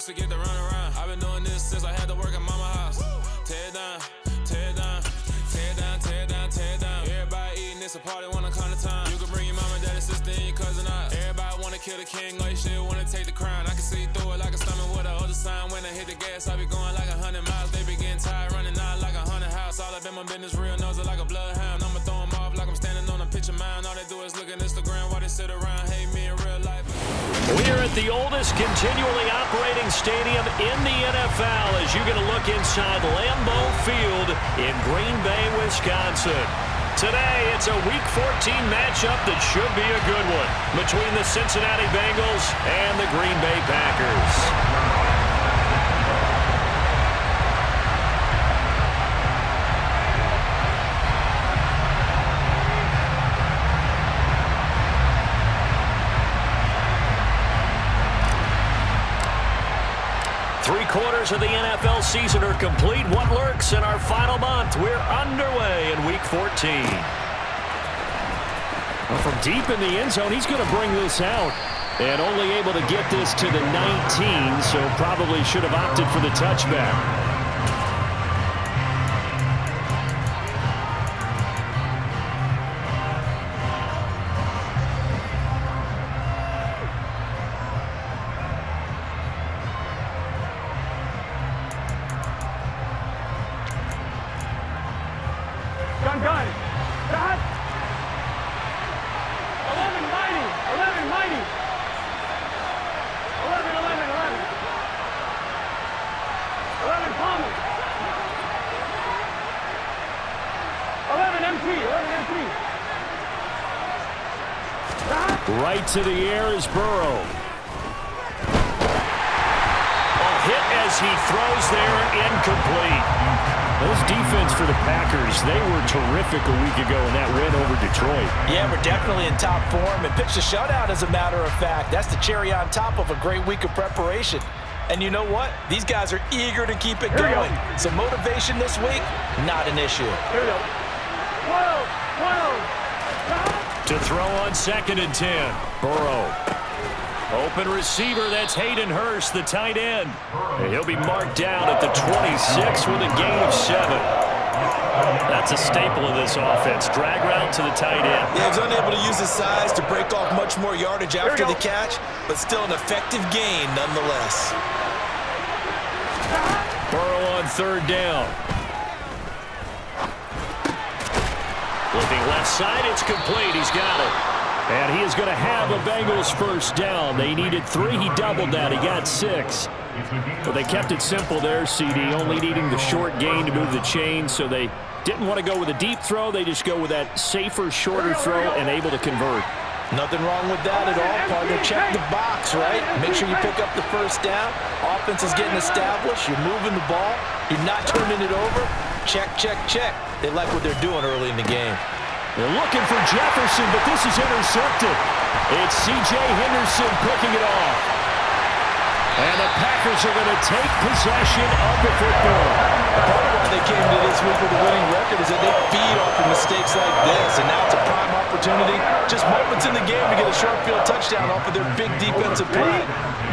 to get the run around. I've been doing this since I had to work at mama house. Tear it down, tear it down, tear it down, tear it down, tear it down. Everybody eating, it's a party when I come to time. You can bring your mama, daddy, sister, and your cousin out. Everybody wanna kill the king, or you still wanna take the crown. I can see through it like a stomach with a other sign. When I hit the gas, I be going like 100 miles. They be getting tired, running out like a haunted house. All up in my business, real nose like a bloodhound. I'ma throw them off like I'm standing on a picture mound. All they do is look at Instagram while they sit around, hate me in real life. We are at the oldest continually operating stadium in the NFL as you get a look inside Lambeau Field in Green Bay, Wisconsin. Today, it's a Week 14 matchup that should be a good one between the Cincinnati Bengals and the Green Bay Packers. 3/4 of the NFL season are complete. What lurks in our final month? We're underway in Week 14. Well, from deep in the end zone, he's going to bring this out. And only able to get this to the 19, so probably should have opted for the touchback. Right to the air is Burrow. A hit as he throws there, incomplete. Those defense for the Packers, they were terrific a week ago in that win over Detroit. Yeah, we're definitely in top form and pitched a shutout, as a matter of fact. That's the cherry on top of a great week of preparation. And you know what? These guys are eager to keep it going. So motivation this week, not an issue. Here we go. To throw on 2nd and 10. Burrow. Open receiver, that's Hayden Hurst, the tight end. And he'll be marked down at the 26 with a gain of 7. That's a staple of this offense. Drag route to the tight end. Yeah, he's unable to use his size to break off much more yardage after the catch, but still an effective gain nonetheless. Burrow on 3rd down. Looking left side, it's complete. He's got it. And he is going to have a Bengals first down. They needed 3. He doubled that. He got 6. But they kept it simple there, CD, only needing the short gain to move the chain. So they didn't want to go with a deep throw. They just go with that safer, shorter throw and able to convert. Nothing wrong with that at all, partner. Check the box, right? Make sure you pick up the first down. Offense is getting established. You're moving the ball. You're not turning it over. Check, check, check. They like what they're doing early in the game. They're looking for Jefferson, but this is intercepted. It's C.J. Henderson picking it off. And the Packers are going to take possession of the football. Part of why they came to this week with a winning record is that they feed off of mistakes like this. And now it's a prime opportunity, just moments in the game, to get a short field touchdown off of their big defensive play.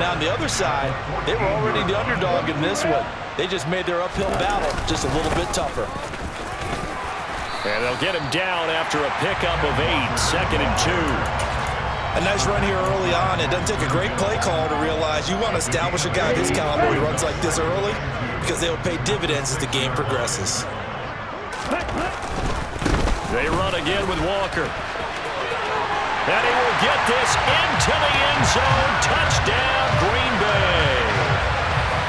Now on the other side, they were already the underdog in this one. They just made their uphill battle just a little bit tougher. And they'll get him down after a pickup of 8, 2nd and 2. A nice run here early on. It doesn't take a great play call to realize you want to establish a guy of his caliber who runs like this early, because they will pay dividends as the game progresses. They run again with Walker. And he will get this into the end zone. Touchdown, Green Bay.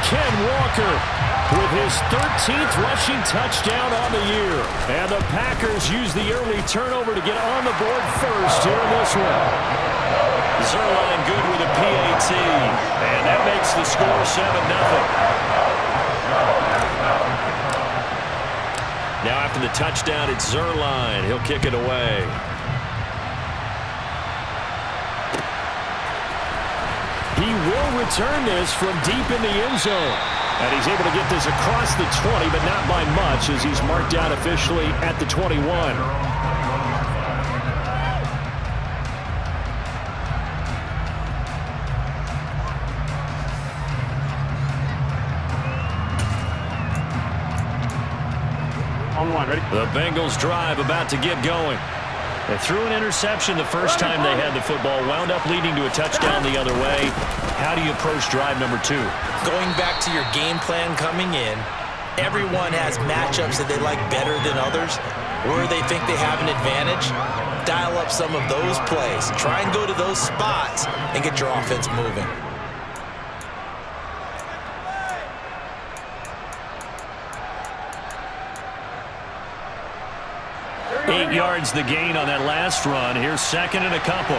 Ken Walker with his 13th rushing touchdown on the year. And the Packers use the early turnover to get on the board first here in this one. Zerline good with a PAT. And that makes the score 7-0. Now after the touchdown, it's Zerline. He'll kick it away. He will return this from deep in the end zone. And he's able to get this across the 20, but not by much, as he's marked out officially at the 21. The Bengals drive about to get going. They threw an interception the first time they had the football, wound up leading to a touchdown the other way. How do you approach drive number 2? Going back to your game plan coming in, everyone has matchups that they like better than others, where they think they have an advantage. Dial up some of those plays. Try and go to those spots and get your offense moving. Eight yards the gain on that last run. Here's second and a couple.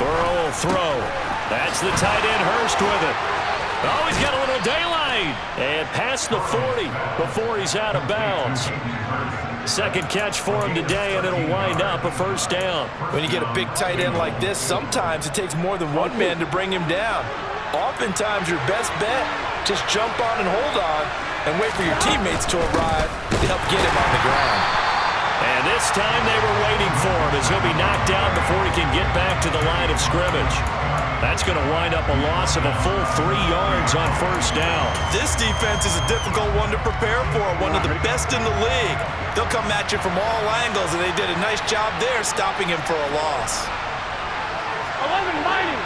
Burrow will throw. That's the tight end, Hurst with it. Oh, he's got a little daylight. And past the 40 before he's out of bounds. Second catch for him today, and it'll wind up a first down. When you get a big tight end like this, sometimes it takes more than one man to bring him down. Oftentimes, your best bet, just jump on and hold on and wait for your teammates to arrive to help get him on the ground. And this time they were waiting for him as he'll be knocked down before he can get back to the line of scrimmage. That's going to wind up a loss of a full 3 yards on first down. This defense is a difficult one to prepare for, one of the best in the league. They'll come at you from all angles, and they did a nice job there stopping him for a loss. 11 mighty.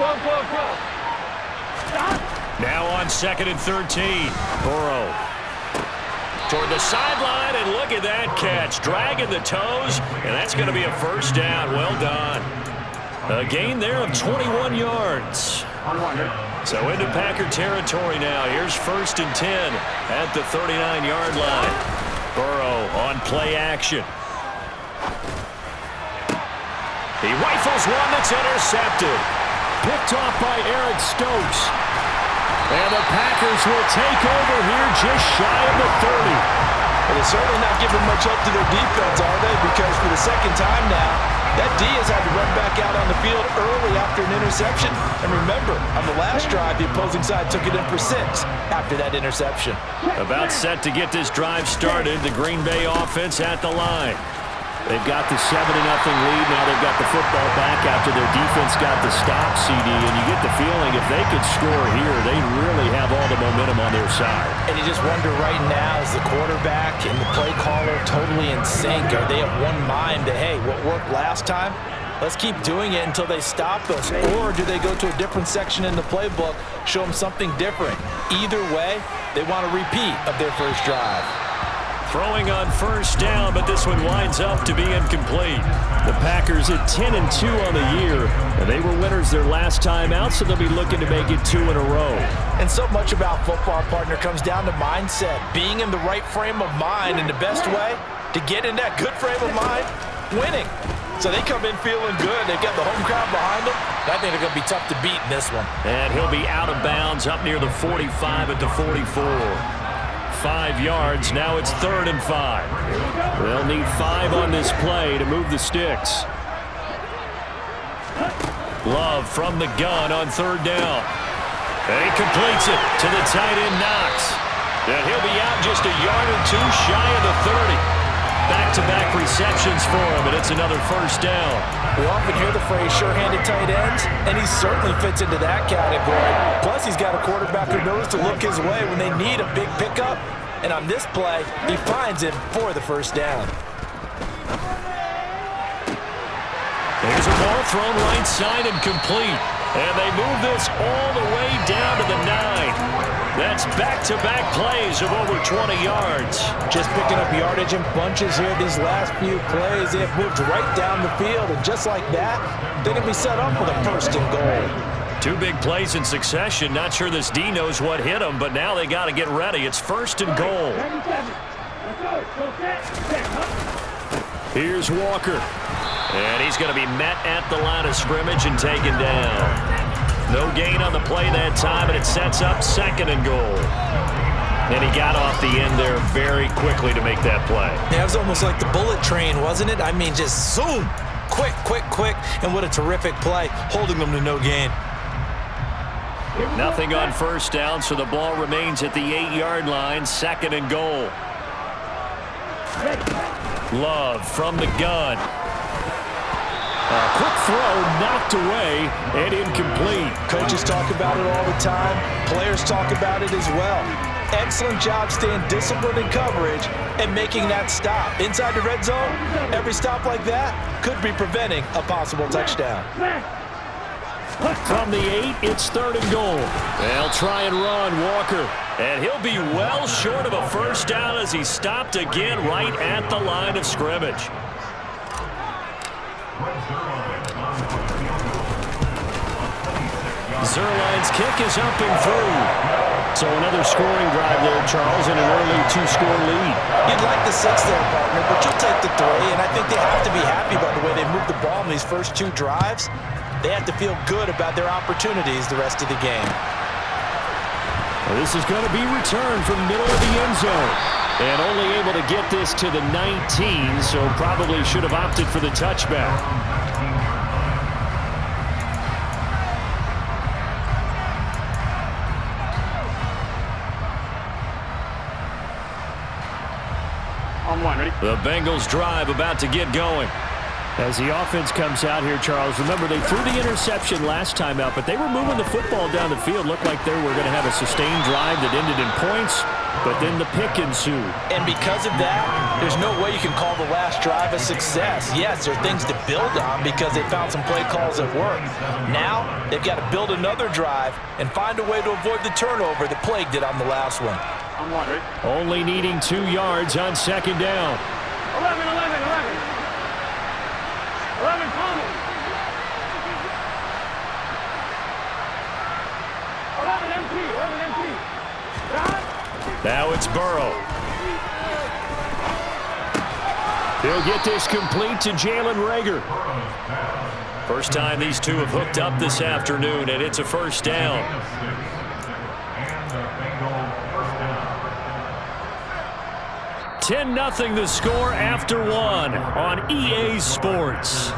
12. Now on second and 13. Burrow toward the sideline, and look at that catch. Dragging the toes, and that's going to be a first down. Well done. A gain there of 21 yards. So into Packer territory now. Here's first and 10 at the 39-yard line. Burrow on play action. He rifles one that's intercepted. Picked off by Eric Stokes. And the Packers will take over here just shy of the 30. Well, they're certainly not giving much help to their defense, are they? Because for the second time now, that D has had to run back out on the field early after an interception. And remember, on the last drive, the opposing side took it in for 6 after that interception. About set to get this drive started, the Green Bay offense at the line. They've got the 7-0 lead. Now they've got the football back after their defense got the stop, CD. And you get the feeling if they could score here, they really have all the momentum on their side. And you just wonder right now, is the quarterback and the play caller totally in sync? Are they of one mind that, hey, what worked last time, let's keep doing it until they stop us? Or do they go to a different section in the playbook, show them something different? Either way, they want a repeat of their first drive. Throwing on first down, but this one winds up to be incomplete. The Packers at 10-2 on the year, and they were winners their last time out, so they'll be looking to make it 2 in a row. And so much about football, partner, comes down to mindset. Being in the right frame of mind, and the best way to get in that good frame of mind, winning. So they come in feeling good. They've got the home crowd behind them. I think they're going to be tough to beat in this one. And he'll be out of bounds up near the 45 at the 44. 5 yards. Now it's 3rd and 5. They'll need 5 on this play to move the sticks. Love from the gun on 3rd down. And he completes it to the tight end, Knox. And he'll be out just a yard or 2 shy of the 30. Back-to-back receptions for him, and it's another first down. We often hear the phrase sure-handed tight ends, and he certainly fits into that category. Plus, he's got a quarterback who knows to look his way when they need a big pickup. And on this play, he finds him for the first down. There's a ball thrown right side and complete. And they move this all the way down to the 9. That's back-to-back plays of over 20 yards. Just picking up yardage in bunches here these last few plays. They have moved right down the field, and just like that, they're going to be set up with a 1st and goal. 2 big plays in succession. Not sure this D knows what hit him, but now they got to get ready. It's 1st and goal. Here's Walker. And he's going to be met at the line of scrimmage and taken down. No gain on the play that time, and it sets up 2nd and goal. And he got off the end there very quickly to make that play. Yeah, it was almost like the bullet train, wasn't it? I mean, just zoom. Quick. And what a terrific play, holding them to no gain. Nothing on first down, so the ball remains at the 8-yard line, 2nd and goal. Love from the gun. A quick throw knocked away and incomplete. Coaches talk about it all the time. Players talk about it as well. Excellent job staying disciplined in coverage and making that stop. Inside the red zone, every stop like that could be preventing a possible touchdown. From the 8, it's 3rd and goal. They'll try and run Walker. And he'll be well short of a first down as he stopped again right at the line of scrimmage. Zerline's kick is up and through. So another scoring drive there, Charles, and an early 2-score lead. You'd like the 6 there, partner, but you'll take the 3, and I think they have to be happy about the way they moved the ball in these first 2 drives. They have to feel good about their opportunities the rest of the game. Well, this is going to be returned from middle of the end zone. And only able to get this to the 19, so probably should have opted for the touchback. The Bengals drive about to get going. As the offense comes out here, Charles, remember they threw the interception last time out, but they were moving the football down the field. Looked like they were going to have a sustained drive that ended in points, but then the pick ensued. And because of that, there's no way you can call the last drive a success. Yes, there are things to build on because they found some play calls that work. Now, they've got to build another drive and find a way to avoid the turnover that plagued it on the last one. Only needing 2 yards on 2nd down. 11 coming. 11 empty. Now it's Burrow. He'll get this complete to Jalen Reagor. First time these two have hooked up this afternoon, and it's a first down. 10-0 the score after 1 on EA Sports.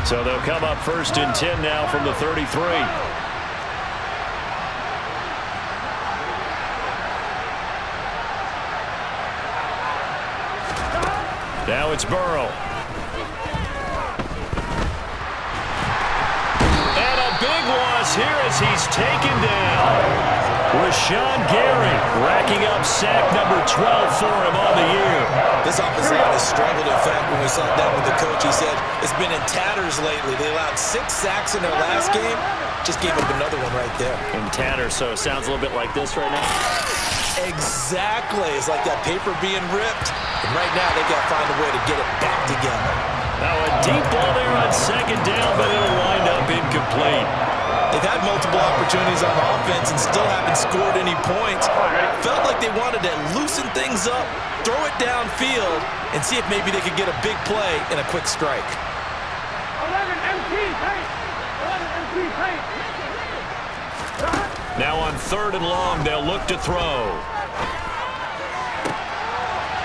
So they'll come up 1st and 10 now from the 33. Now it's Burrow. And a big loss here as he's taken down. Rashawn Gary racking up sack number 12 for him on the year. This offensive line has struggled. In fact, when we sat down with the coach, he said it's been in tatters lately. They allowed 6 sacks in their last game. Just gave up another one right there. In tatters, so it sounds a little bit like this right now. Exactly. It's like that paper being ripped. And right now, they've got to find a way to get it back together. Now a deep ball there on 2nd down, but it'll wind up incomplete. They've had multiple opportunities on offense and still haven't scored any points. Felt like they wanted to loosen things up, throw it downfield, and see if maybe they could get a big play and a quick strike. 11 empty paint. Now on 3rd and long, they'll look to throw.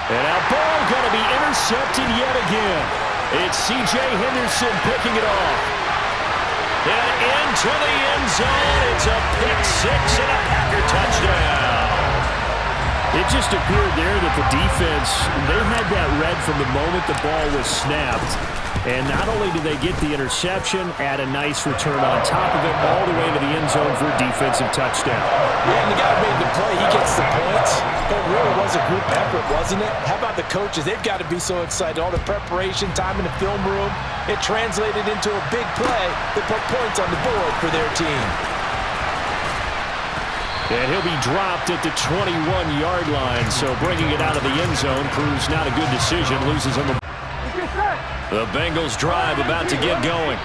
And our ball going to be intercepted yet again. It's C.J. Henderson picking it off. And into the end zone. It's a pick 6 and a Packer touchdown. It just appeared there that the defense, they had that read from the moment the ball was snapped. And not only did they get the interception, add a nice return on top of it, all the way to the end zone for a defensive touchdown. Yeah, and the guy made the play. He gets the points. But it really was a group effort, wasn't it? How about the coaches? They've got to be so excited. All the preparation time in the film room, it translated into a big play that put points on the board for their team. And he'll be dropped at the 21-yard line, so bringing it out of the end zone proves not a good decision, loses him. The Bengals drive about to get going.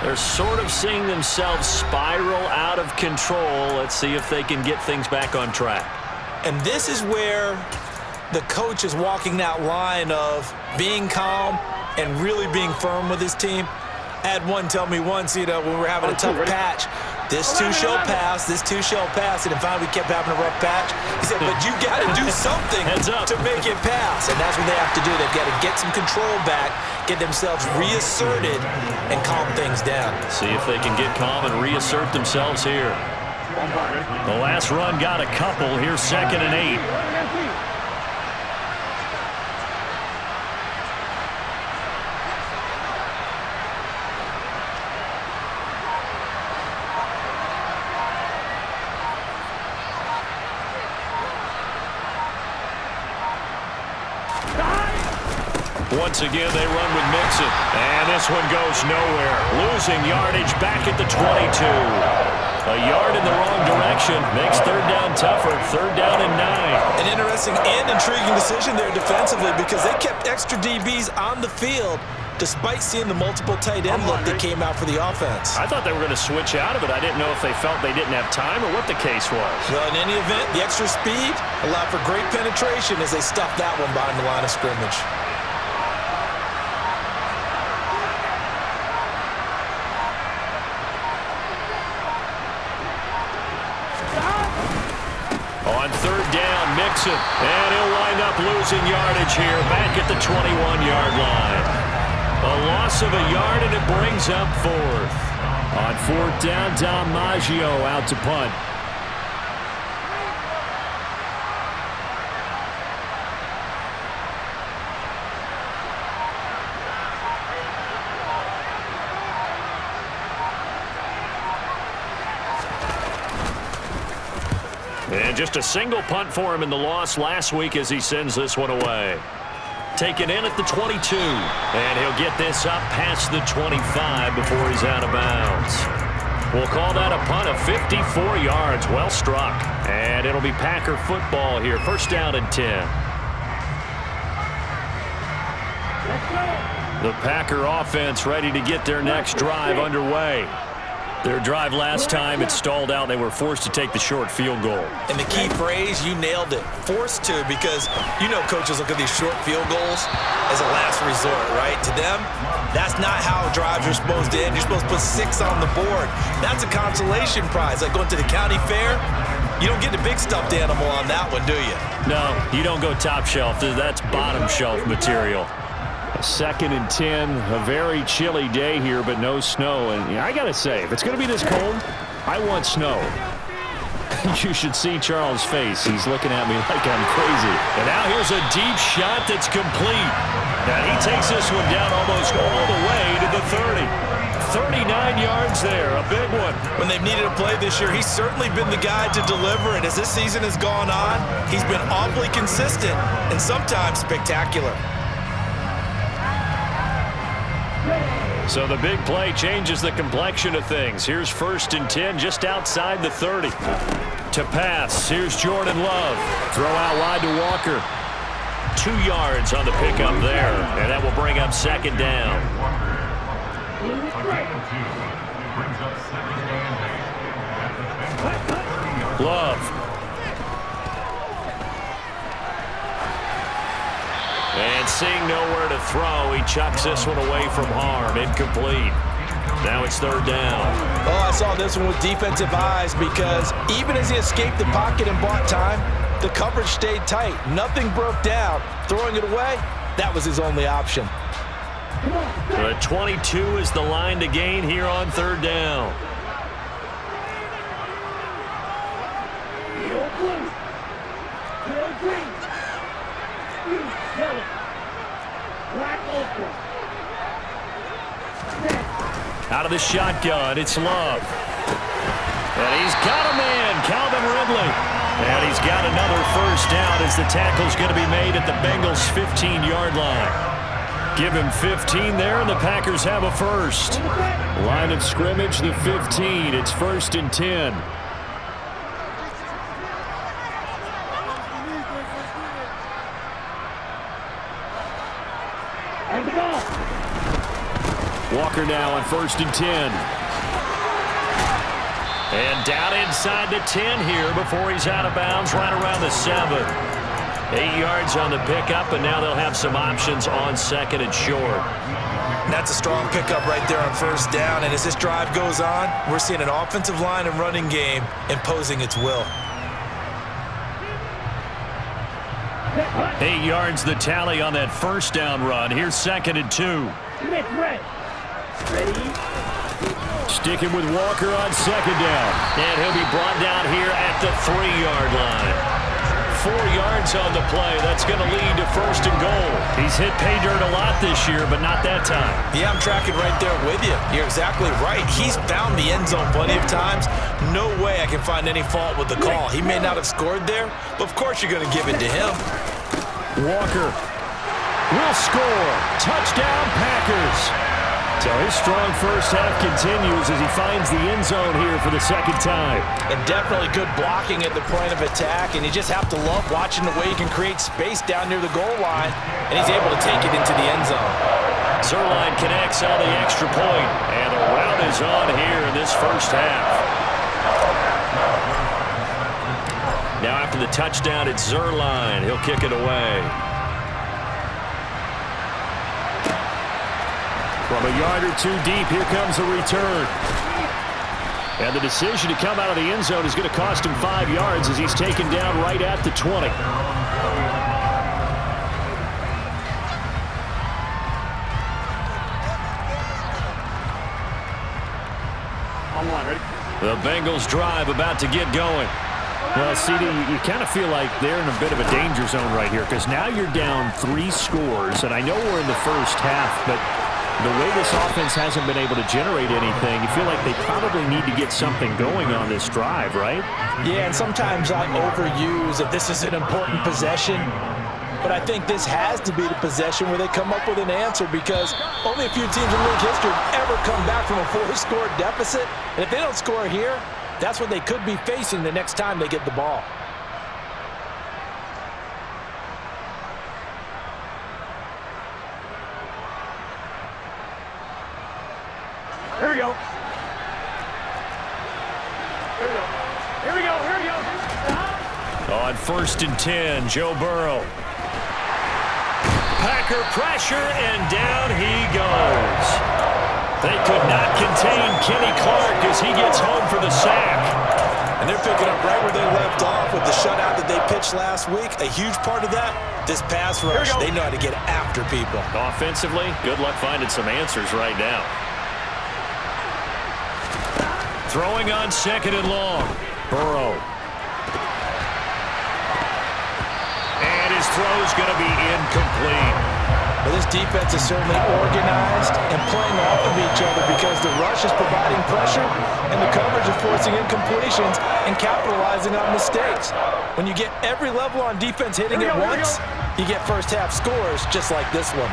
They're sort of seeing themselves spiral out of control. Let's see if they can get things back on track. And this is where the coach is walking that line of being calm and really being firm with his team. I had one tell me once, when we were having a tough patch, this too shall pass, and finally we kept having a rough patch. He said, but you got to do something to make it pass. And that's what they have to do. They've got to get some control back, get themselves reasserted, and calm things down. See if they can get calm and reassert themselves here. The last run got a couple. Here's 2nd and 8. Once again, they run with Mixon. And this one goes nowhere. Losing yardage back at the 22. A yard in the wrong direction makes 3rd down tougher. 3rd down and 9. An interesting and intriguing decision there defensively because they kept extra DBs on the field despite seeing the multiple tight end look that came out for the offense. I thought they were going to switch out of it. I didn't know if they felt they didn't have time or what the case was. Well, in any event, the extra speed allowed for great penetration as they stuffed that one behind the line of scrimmage. On 3rd down, Mixon, and he'll wind up losing yardage here back at the 21-yard line. A loss of a yard, and it brings up 4th. On 4th down, Dom Maggio out to punt. And just a single punt for him in the loss last week as he sends this one away. Taken in at the 22. And he'll get this up past the 25 before he's out of bounds. We'll call that a punt of 54 yards. Well struck. And it'll be Packer football here. 1st down and 10. The Packer offense ready to get their next drive underway. Their drive last time, it stalled out. They were forced to take the short field goal. And the key phrase, you nailed it. Forced to, because you know coaches look at these short field goals as a last resort, right? To them, that's not how drives are supposed to end. You're supposed to put 6 on the board. That's a consolation prize. Like going to the county fair, you don't get the big stuffed animal on that one, do you? No, you don't go top shelf. That's bottom shelf material. 2nd and 10, a very chilly day here, but no snow. And I got to say, if it's going to be this cold, I want snow. You should see Charles' face. He's looking at me like I'm crazy. And now here's a deep shot that's complete. And he takes this one down almost all the way to the 30. 39 yards there, a big one. When they've needed a play this year, he's certainly been the guy to deliver. And as this season has gone on, he's been awfully consistent and sometimes spectacular. So the big play changes the complexion of things. Here's 1st and 10 just outside the 30. To pass, here's Jordan Love. Throw out wide to Walker. 2 yards on the pickup there, and that will bring up 2nd down. Love. And seeing nowhere to throw, he chucks this one away from harm. Incomplete. Now it's 3rd down. Oh, I saw this one with defensive eyes because even as he escaped the pocket and bought time, the coverage stayed tight. Nothing broke down. Throwing it away, that was his only option. The 22 is the line to gain here on 3rd down. Out of the shotgun, it's Love. And he's got a man, Calvin Ridley. And he's got another 1st down as the tackle's going to be made at the Bengals' 15-yard line. Give him 15 there, and the Packers have a 1st. Line of scrimmage, the 15. It's 1st and 10. Walker now on 1st and 10. And down inside the 10 here before he's out of bounds, right around the 7. 8 yards on the pickup, and now they'll have some options on 2nd and short. That's a strong pickup right there on 1st down, and as this drive goes on, we're seeing an offensive line and running game imposing its will. 8 yards the tally on that first down run. Here's 2nd and 2. Ready? Sticking with Walker on 2nd down. And he'll be brought down here at the 3-yard line. 4 yards on the play. That's going to lead to 1st and goal. He's hit pay dirt a lot this year, but not that time. Yeah, I'm tracking right there with you. You're exactly right. He's found the end zone plenty of times. No way I can find any fault with the call. He may not have scored there, but of course you're going to give it to him. Walker will score. Touchdown, Packers. So his strong first half continues as he finds the end zone here for the 2nd time. And definitely good blocking at the point of attack, and you just have to love watching the way he can create space down near the goal line, and he's able to take it into the end zone. Zerline connects on the extra point, and the rout is on here in this first half. Now after the touchdown, it's Zerline. He'll kick it away. From a yard or 2 deep, here comes a return. And the decision to come out of the end zone is going to cost him 5 yards as he's taken down right at the 20. The Bengals drive about to get going. Well, CD, you kind of feel like they're in a bit of a danger zone right here because now you're down 3 scores, and I know we're in the first half, but the way this offense hasn't been able to generate anything, you feel like they probably need to get something going on this drive, right? Yeah, and sometimes I overuse that this is an important possession, but I think this has to be the possession where they come up with an answer because only a few teams in league history have ever come back from a 4-score deficit, and if they don't score here, that's what they could be facing the next time they get the ball. Here we go. Here we go. On 1st and 10, Joe Burrow. Packer pressure, and down he goes. They could not contain Kenny Clark as he gets home for the sack. And they're picking up right where they left off with the shutout that they pitched last week. A huge part of that, this pass rush. They know how to get after people. Offensively, good luck finding some answers right now. Throwing on 2nd and long. Burrow. And his throw's going to be incomplete. Well, this defense is certainly organized and playing off of each other because the rush is providing pressure and the coverage is forcing incompletions and capitalizing on mistakes. When you get every level on defense hitting at once, you get first half scores just like this one.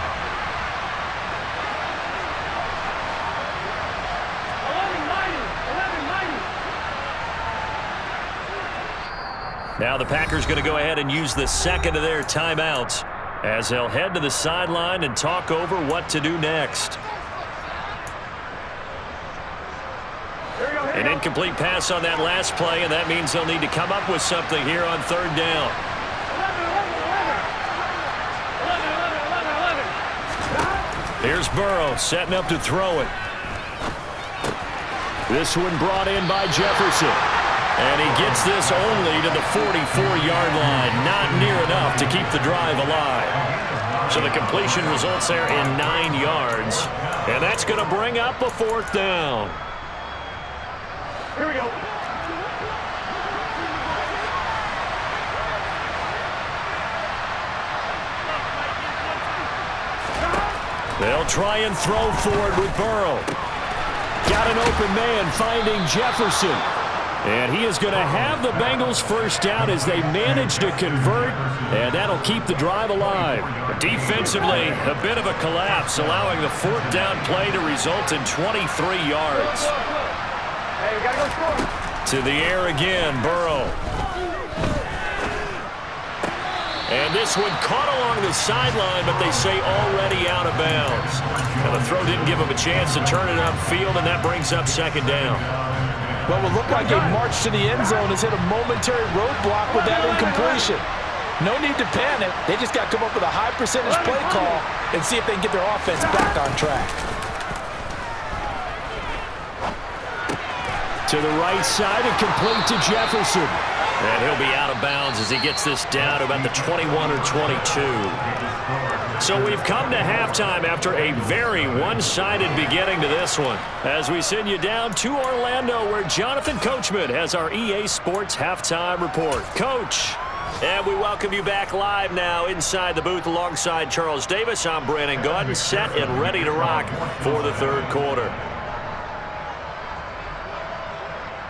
Now the Packers going to go ahead and use the 2nd of their timeouts as they'll head to the sideline and talk over what to do next. An incomplete pass on that last play, and that means they'll need to come up with something here on 3rd down. Here's Burrow setting up to throw it. This one brought in by Jefferson. And he gets this only to the 44-yard line. Not near enough to keep the drive alive. So the completion results there in 9 yards. And that's going to bring up a 4th down. Here we go. They'll try and throw forward with Burrow. Got an open man finding Jefferson. And he is going to have the Bengals first down as they manage to convert, and that'll keep the drive alive. Defensively, a bit of a collapse, allowing the 4th down play to result in 23 yards. Hey, we gotta go score. To the air again, Burrow. And this one caught along the sideline, but they say already out of bounds. And the throw didn't give him a chance to turn it upfield, and that brings up 2nd down. Well, it looked like a march to the end zone has hit a momentary roadblock with that incompletion. No need to panic. They just got to come up with a high percentage play call and see if they can get their offense back on track. To the right side and complete to Jefferson. And he'll be out of bounds as he gets this down to about the 21 or 22. So we've come to halftime after a very one-sided beginning to this one. As we send you down to Orlando, where Jonathan Coachman has our EA Sports Halftime Report. Coach. And we welcome you back live now inside the booth alongside Charles Davis. I'm Brandon Gaudin, set and ready to rock for the third quarter.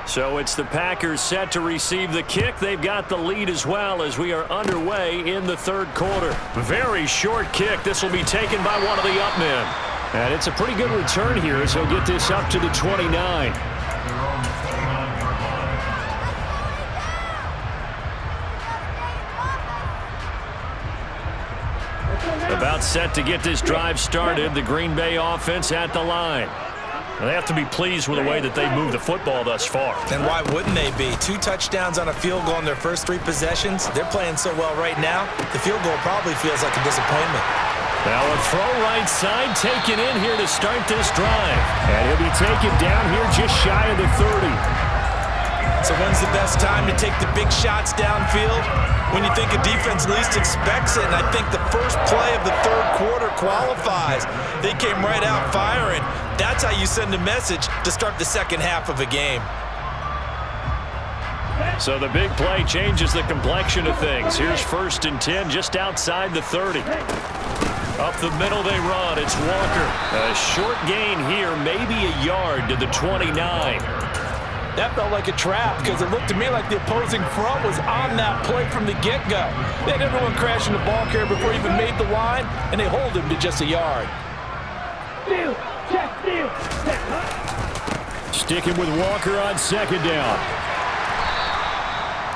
So it's the Packers set to receive the kick. They've got the lead as well as we are underway in the third quarter. Very short kick. This will be taken by one of the up men. And it's a pretty good return here as he'll get this up to the 29. About set to get this drive started. The Green Bay offense at the line. They have to be pleased with the way that they've moved the football thus far. And why wouldn't they be? 2 touchdowns on a field goal in their first 3 possessions. They're playing so well right now, the field goal probably feels like a disappointment. Now a throw right side taken in here to start this drive. And he'll be taken down here just shy of the 30. So when's the best time to take the big shots downfield? When you think a defense least expects it, and I think the first play of the third quarter qualifies. They came right out firing. That's how you send a message to start the second half of a game. So the big play changes the complexion of things. Here's 1st and 10 just outside the 30. Up the middle they run. It's Walker. A short gain here, maybe a yard to the 29. That felt like a trap because it looked to me like the opposing front was on that play from the get-go. They had everyone crashing the ball carrier before he even made the line, and they hold him to just a yard. Steal, check, steal, check. Sticking with Walker on 2nd down.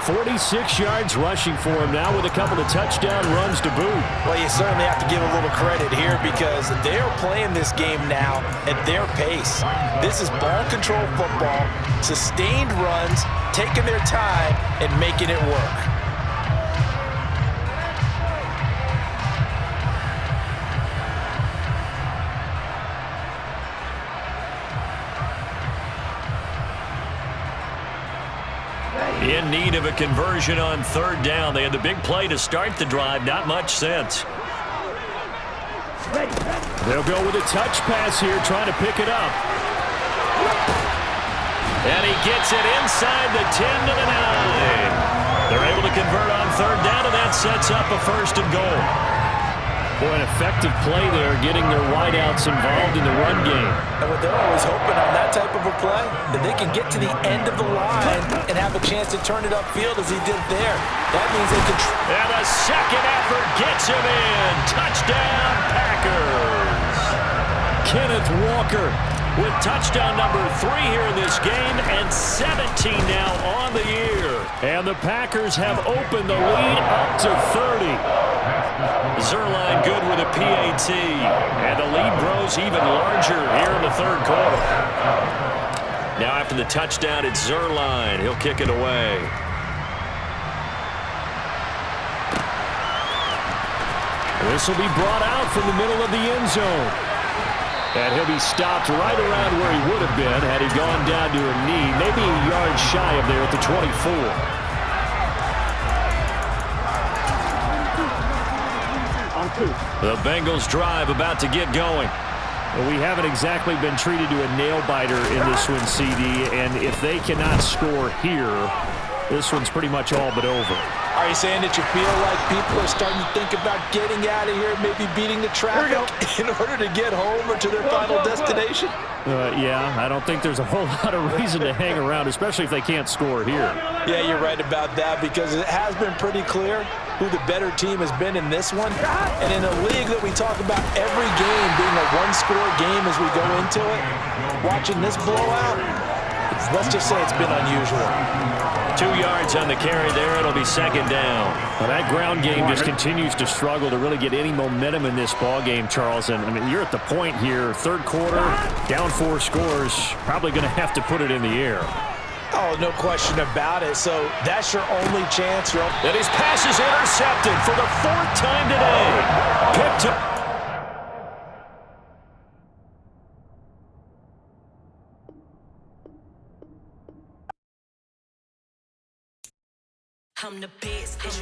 46 yards rushing for him now with a couple of touchdown runs to boot. Well, you certainly have to give a little credit here because they're playing this game now at their pace. This is ball control football, sustained runs, taking their time, and making it work. In need of a conversion on 3rd down. They had the big play to start the drive. Not much sense. They'll go with a touch pass here, trying to pick it up. And he gets it inside the 10 to the 9. They're able to convert on 3rd down, and that sets up a 1st and goal. Boy, an effective play there, getting their wideouts involved in the run game. And what they're always hoping on that type of a play, that they can get to the end of the line and have a chance to turn it upfield as he did there. That means they can... And a second effort gets him in. Touchdown, Packers. Kenneth Walker with touchdown number 3 here in this game, and 17 now on the year. And the Packers have opened the lead up to 30. Zerline good with a PAT. And the lead grows even larger here in the third quarter. Now after the touchdown, it's Zerline. He'll kick it away. This will be brought out from the middle of the end zone. And he'll be stopped right around where he would have been had he gone down to a knee, maybe a yard shy of there at the 24. The Bengals drive about to get going. Well, we haven't exactly been treated to a nail-biter in this one, CD, and if they cannot score here, this one's pretty much all but over. Are you saying that you feel like people are starting to think about getting out of here, maybe beating the traffic in order to get home or to their final destination? Yeah, I don't think there's a whole lot of reason to hang around, especially if they can't score here. Yeah, you're right about that because it has been pretty clear who the better team has been in this one. And in a league that we talk about every game being a one-score game as we go into it, watching this blowout, let's just say it's been unusual. 2 yards on the carry there. It'll be second down. Well, that ground game just continues to struggle to really get any momentum in this ball game, Charles. And I mean, you're at the point here, third quarter, down 4 scores, probably going to have to put it in the air. Oh, no question about it. So that's your only chance. And his pass is intercepted for the 4th time today. Picked up. I'm the best.